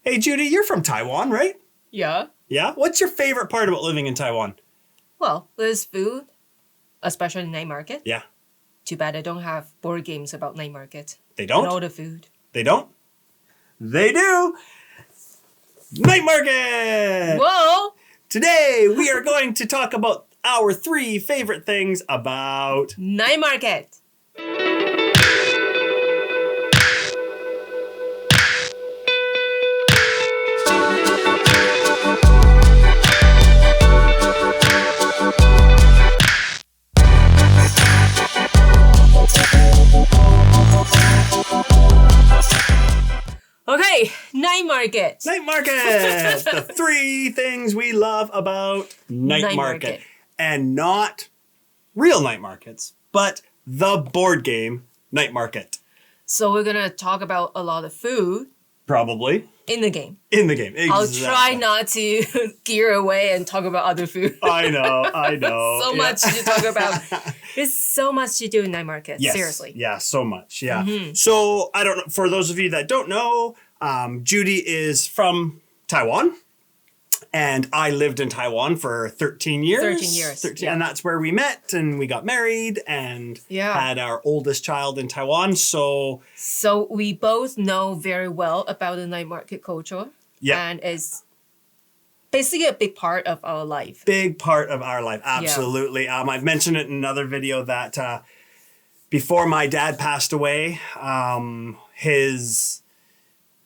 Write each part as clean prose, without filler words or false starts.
Hey, Judy, you're from Taiwan, right? Yeah. Yeah? What's your favorite part about living in Taiwan? Well, there's food, especially night market. Yeah. Too bad I don't have board games about night market. They don't? And all the food. They don't? They do! Night Market! Whoa! Today, we are going to talk about our 3 favorite things about Night market. Okay, night market. Night Market! The 3 things we love about Night Market. And not real night markets, but the board game Night Market. So we're going to talk about a lot of food Probably. in the game. In the game. Exactly. I'll try not to gear away and talk about other food. I know. So much to talk about. There's so much to do in night market. Yes. Seriously. Yeah, so much. Yeah. So, I don't know. For those of you that don't know, Judy is from Taiwan. And I lived in Taiwan for 13 years. 13 years. Yeah. And that's where we met and we got married and had our oldest child in Taiwan. So we both know very well about the night market culture. Yeah. And it's basically a big part of our life. Big part of our life. Absolutely. Yeah. I've mentioned it in another video that before my dad passed away, his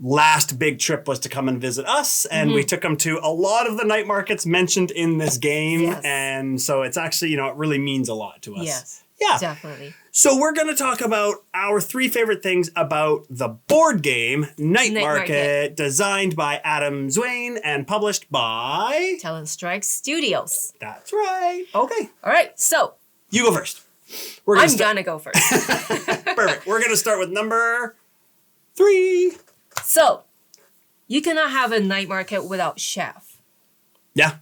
last big trip was to come and visit us, and we took him to a lot of the night markets mentioned in this game. Yes. And so it's actually, it really means a lot to us. Yes. Yeah. Definitely. So we're going to talk about our 3 favorite things about the board game Night Market, designed by Adam Zwain and published by Talon Strikes Studios. That's right. Okay. All right. So You go first. I'm gonna go first. Perfect. We're going to start with number 3. So you cannot have a night market without chef. Yeah.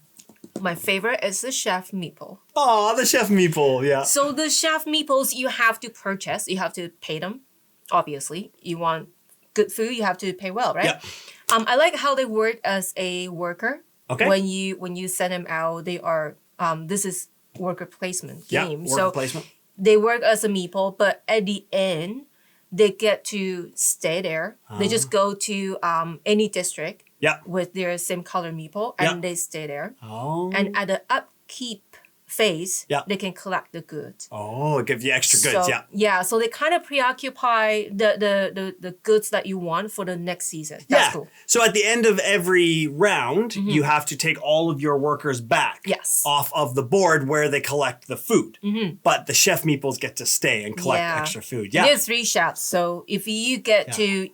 My favorite is the chef meeple. Oh, the chef meeple. Yeah. So the chef meeples you have to purchase. You have to pay them. Obviously, you want good food. You have to pay well, right? Yeah. I like how they work as a worker. Okay. When you send them out, they are this is worker placement game. Yeah. Worker placement. They work as a meeple, but at the end, they get to stay there. They just go to any district with their same color meeple, and they stay there. Oh. And at the upkeep phase, they can collect the goods. Oh, it gives you extra goods. So, yeah, so they kind of preoccupy the goods that you want for the next season. That's cool. So at the end of every round, you have to take all of your workers back off of the board where they collect the food. But the chef meeples get to stay and collect extra food. Yeah. There's 3 chefs. So if you get to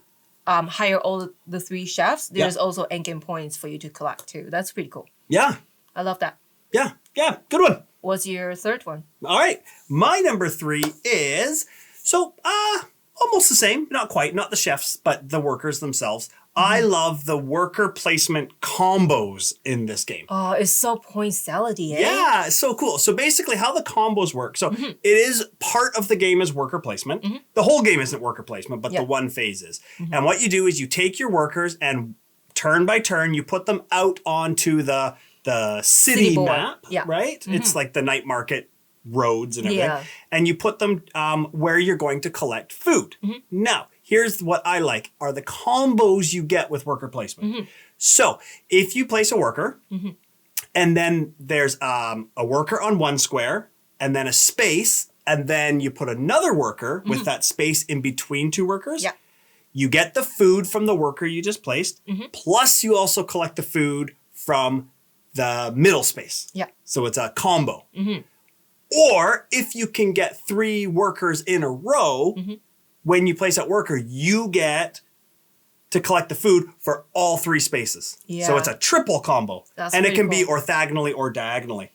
hire all the 3 chefs, there's also endgame points for you to collect too. That's pretty cool. Yeah. I love that. Yeah. Yeah. Good one. What's your third one? All right. My number 3 is, almost the same. Not quite. Not the chefs, but the workers themselves. I love the worker placement combos in this game. Oh, it's so point salady, eh? Yeah, it's so cool. So basically how the combos work. So it is part of the game is worker placement. The whole game isn't worker placement, but the one phase is. And what you do is you take your workers and turn by turn, you put them out onto the city map, right? It's like the night market roads and everything. Yeah. And you put them where you're going to collect food. Now, here's what I like are the combos you get with worker placement. So if you place a worker and then there's a worker on one square and then a space and then you put another worker with that space in between 2 workers, you get the food from the worker you just placed, plus you also collect the food from the middle space. Yeah. So it's a combo. Or if you can get 3 workers in a row, when you place that worker, you get to collect the food for all 3 spaces. Yeah. So it's a triple combo. That's and it can be orthogonally or diagonally.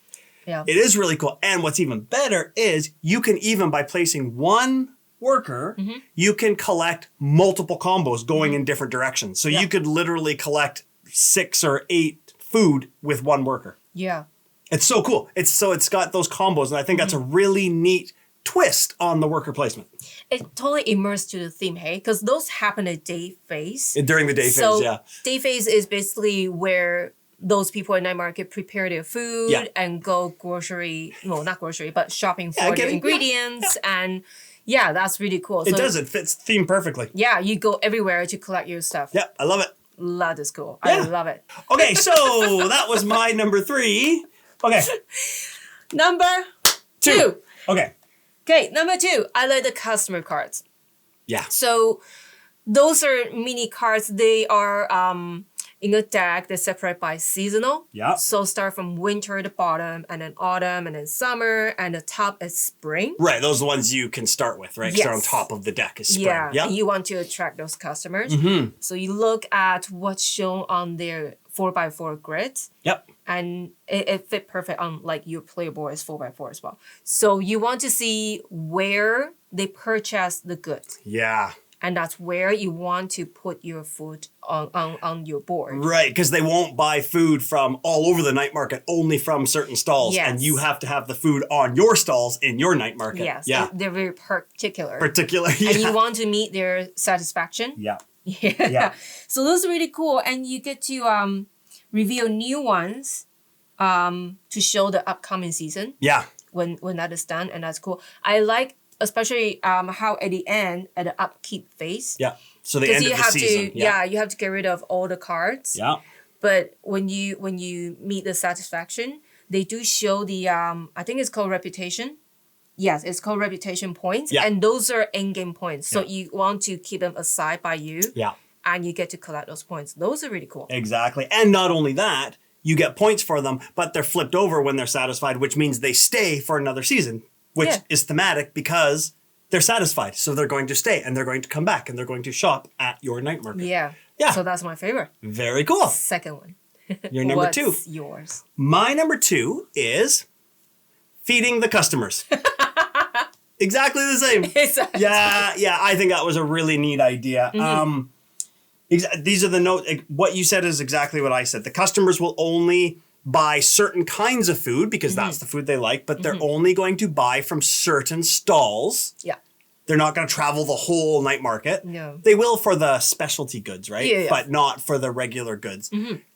Yeah. It is really cool. And what's even better is you can even, by placing 1 worker, you can collect multiple combos going in different directions. So you could literally collect 6 or 8 food with 1 worker. Yeah. It's so cool. It's got those combos, and I think that's a really neat twist on the worker placement. It totally immersed to the theme, hey? Because those happen at day phase. During the day phase, yeah. Day phase is basically where those people in night market prepare their food and go not grocery, but shopping for the ingredients. And yeah, that's really cool. It does. It fits the theme perfectly. Yeah, you go everywhere to collect your stuff. Yeah, I love it. That is cool. Yeah. I love it. Okay, so that was my number 3. Okay. Number 2. Okay. Okay, number 2. I like the customer cards. Yeah. So those are mini cards. They are in a deck that's separated by seasonal. Yeah. So start from winter at the bottom, and then autumn, and then summer, and the top is spring. Right, those are the ones you can start with, right? Because they're on top of the deck is spring. Yeah, and you want to attract those customers. So you look at what's shown on their 4x4 grid. Yep. And it fit perfect on like your player board is 4x4 as well. So you want to see where they purchase the goods. Yeah. And that's where you want to put your food on your board. Right, because they won't buy food from all over the night market, only from certain stalls. Yes. And you have to have the food on your stalls in your night market. Yes, yeah. They're very particular. Yeah. And you want to meet their satisfaction. Yeah. Yeah. So those are really cool. And you get to reveal new ones to show the upcoming season. Yeah. When that is done, and that's cool. I like especially how at the end, at the upkeep phase. Yeah. So the end of the season. You have to get rid of all the cards. Yeah. But when you meet the satisfaction, they do show the I think it's called reputation. Yes, it's called reputation points. Yeah. And those are in-game points. So you want to keep them aside by you. Yeah. And you get to collect those points. Those are really cool. Exactly. And not only that, you get points for them, but they're flipped over when they're satisfied, which means they stay for another season, which is thematic because they're satisfied. So they're going to stay and they're going to come back and they're going to shop at your night market. Yeah. Yeah. So that's my favorite. Very cool. Second one. Your number 2. What's yours? My number 2 is feeding the customers. Exactly the same. Exactly. Yeah. I think that was a really neat idea. These are the notes. What you said is exactly what I said. The customers will only buy certain kinds of food because that's the food they like, but they're only going to buy from certain stalls. Yeah. They're not going to travel the whole night market. No. They will for the specialty goods, right? Yeah. But not for the regular goods.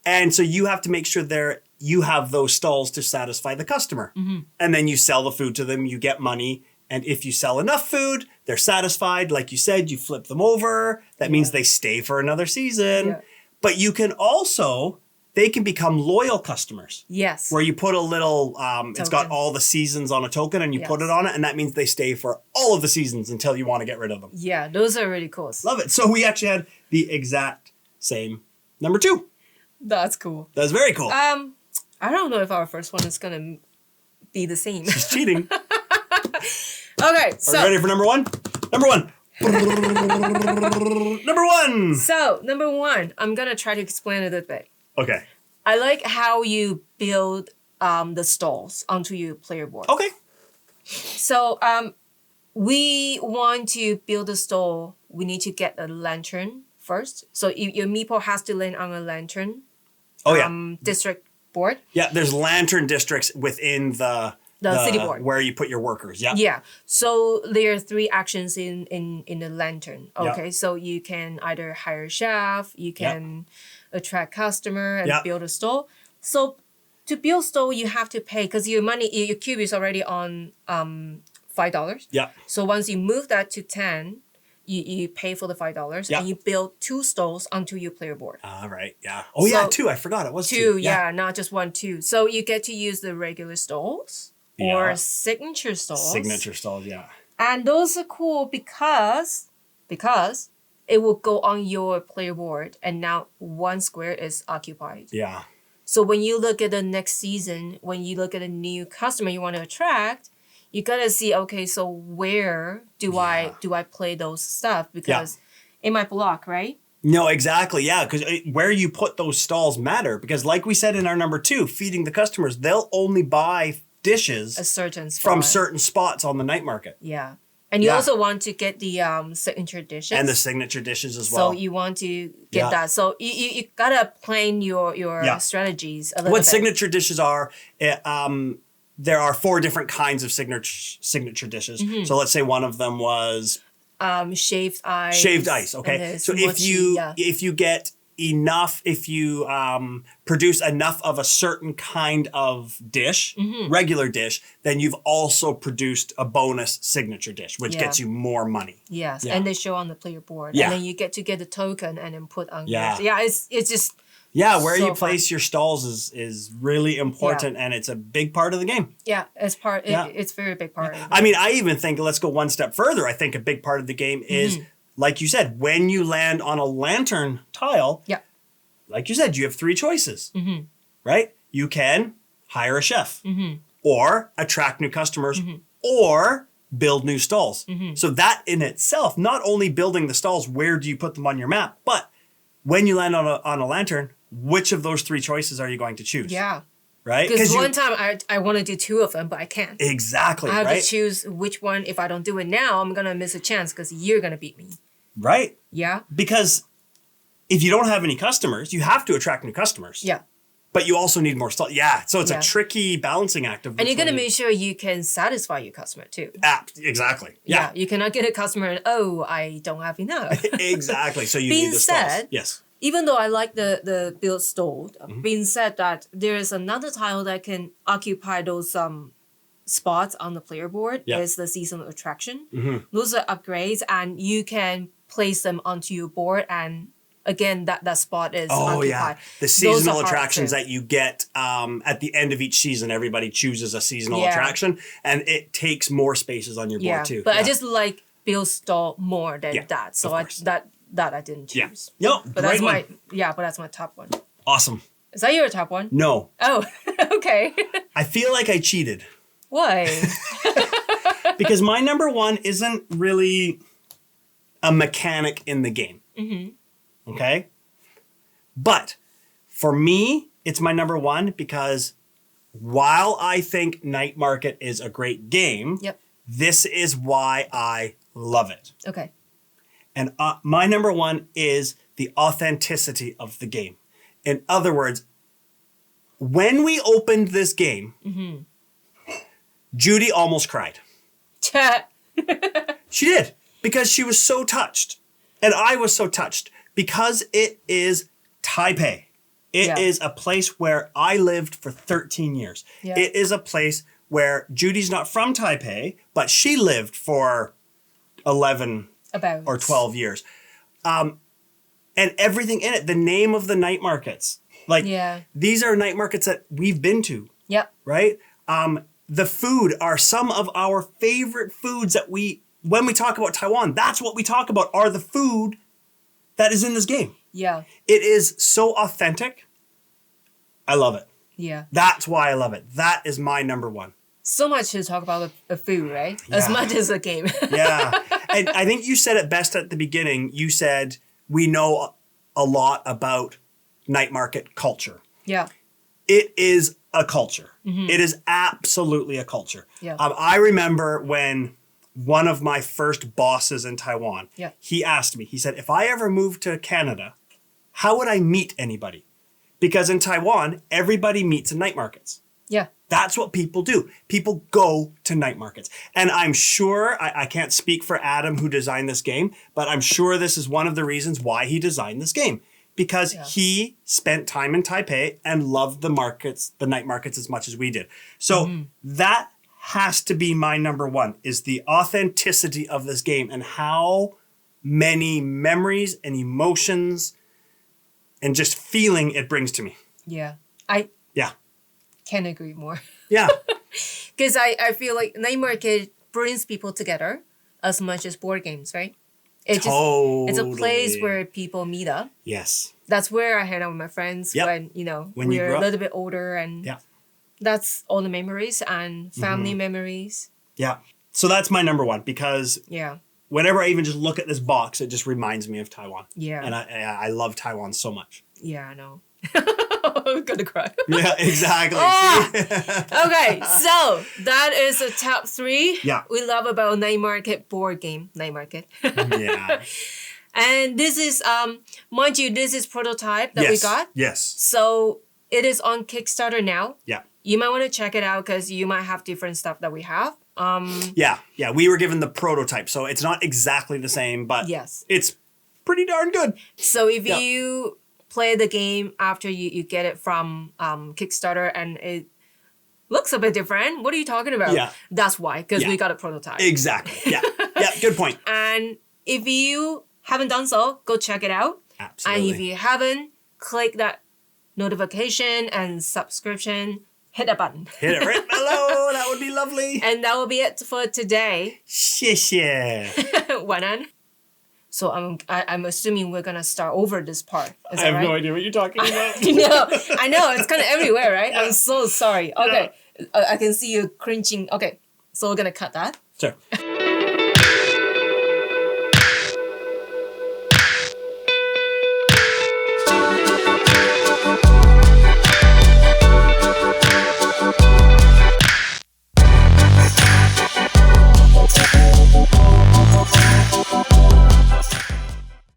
And so you have to make sure you have those stalls to satisfy the customer. And then you sell the food to them, you get money. And if you sell enough food, they're satisfied. Like you said, you flip them over. That means they stay for another season. Yeah. But you can also, they can become loyal customers. Yes. Where you put a little, it's got all the seasons on a token and you put it on it. And that means they stay for all of the seasons until you want to get rid of them. Yeah, those are really cool. Love it. So we actually had the exact same number 2. That's cool. That's very cool. I don't know if our first one is going to be the same. She's cheating. Okay, so. Are you ready for number 1? Number 1. Number 1. So, number 1, I'm going to try to explain it a bit. Okay. I like how you build the stalls onto your player board. Okay. So, we want to build a stall. We need to get a lantern first. So, your meeple has to land on a lantern. District board. Yeah, there's lantern districts within the city board where you put your workers. Yeah. Yeah. So there are 3 actions in the lantern. Okay. Yeah. So you can either hire a chef, you can attract customer and build a store. So to build store, you have to pay because your cube is already on $5. Yeah. So once you move that to 10, you pay for the $5 and you build 2 stalls onto your player board. All right. Yeah. Oh, so, 2. I forgot it was 2. Yeah, not just 1, 2. So you get to use the regular stalls or signature stalls. Signature stalls, yeah. And those are cool because it will go on your player board and now 1 square is occupied. Yeah. So when you look at the next season, when you look at a new customer you want to attract, you gotta see, okay, so where do I play those stuff? Because in my block, right? No, exactly. Yeah, because where you put those stalls matter. Because like we said in our number 2, feeding the customers, they'll only buy dishes from certain spots on the night market. Yeah. And you also want to get the signature dishes. And the signature dishes as well. So you want to get that. So you gotta plan your strategies a little bit. What signature dishes are, there are 4 different kinds of signature dishes. So let's say one of them was shaved ice. Shaved ice, okay. So if you get enough, if you produce enough of a certain kind of dish, regular dish, then you've also produced a bonus signature dish, which gets you more money. Yes, and they show on the player board, Yeah. and then you get to get a token and then put on. Yeah. It's just. Yeah, where so you place your stalls is really important, and it's a big part of the game. Yeah, it's part. It's a very big part. I mean, I even think, let's go one step further. I think a big part of the game is, like you said, when you land on a lantern tile, like you said, you have 3 choices, right? You can hire a chef, or attract new customers, or build new stalls. So that in itself, not only building the stalls, where do you put them on your map, but when you land on a lantern, which of those 3 choices are you going to choose? Yeah. Right? Because one time I want to do 2 of them, but I can't. Exactly, I have to choose which one. If I don't do it now, I'm going to miss a chance because you're going to beat me. Right. Yeah. Because if you don't have any customers, you have to attract new customers. Yeah. But you also need more stalls. Yeah. So it's a tricky balancing act of. And you're going to make sure you can satisfy your customer too. Exactly. Yeah. You cannot get a customer and, I don't have enough. Exactly. So you need the stalls. Yes. Even though I like the build stall, being said that there is another tile that can occupy those spots on the player board is the seasonal attraction. Those are upgrades, and you can place them onto your board, and again that spot is occupied. The seasonal attractions that you get at the end of each season. Everybody chooses a seasonal attraction, and it takes more spaces on your board too. But I just like build stall more than that, so that I didn't choose. Yeah. Yep. But that's my top one. Awesome. Is that your top one? No. Oh, okay. I feel like I cheated. Why? Because my number 1 isn't really a mechanic in the game. Okay? But for me, it's my number 1 because while I think Night Market is a great game, this is why I love it. Okay. And my number 1 is the authenticity of the game. In other words, when we opened this game, Judie almost cried. She did, because she was so touched. And I was so touched because it is Taipei. It is a place where I lived for 13 years. Yeah. It is a place where Judie's not from Taipei, but she lived for 11 or 12 years. And everything in it, the name of the night markets. These are night markets that we've been to. Yep. Right? The food are some of our favorite foods that when we talk about Taiwan, that's what we talk about, are the food that is in this game. Yeah. It is so authentic. I love it. Yeah. That's why I love it. That is my number 1. So much to talk about the food, right? Yeah. As much as a game. Yeah. And I think you said it best at the beginning. You said we know a lot about night market culture. Yeah. It is a culture. It is absolutely a culture. Yeah. I remember when one of my first bosses in Taiwan, he asked me, he said, if I ever moved to Canada, how would I meet anybody? Because in Taiwan, everybody meets in night markets. Yeah. That's what people do. People go to night markets. And I'm sure, I can't speak for Adam who designed this game, but I'm sure this is one of the reasons why he designed this game. Because he spent time in Taipei and loved the markets, the night markets, as much as we did. So that has to be my number 1, is the authenticity of this game and how many memories and emotions and just feeling it brings to me. Yeah. I can't agree more. Yeah. Because I feel like night market brings people together as much as board games, right? It's a place where people meet up. Yes. That's where I hang out with my friends when we're a little bit older, and that's all the memories and family memories. Yeah. So that's my number 1 because whenever I even just look at this box, it just reminds me of Taiwan. Yeah. And I love Taiwan so much. Yeah, I know. I'm gonna cry. Yeah, exactly. Okay, so that is the top 3 we love about night market board game. Night market. Yeah. And this is mind you, this is prototype that we got. Yes. So it is on Kickstarter now. Yeah. you might want to check it out because you might have different stuff that we have. Yeah. We were given the prototype, so it's not exactly the same, but yes, it's pretty darn good. So if you play the game after you get it from Kickstarter and it looks a bit different, what are you talking about? Yeah. That's why, because we got a prototype. Exactly. Yeah. Good point. And if you haven't done so, go check it out. Absolutely. And if you haven't, click that notification and subscription. Hit that button. Hit it right below. That would be lovely. And that will be it for today. 谢谢. 晚安. So I'm assuming we're gonna start over this part. Is I have that right? no idea what you're talking about. I know. It's kind of everywhere, right? I'm so sorry. Okay, I can see you cringing. Okay, so we're gonna cut that. Sure.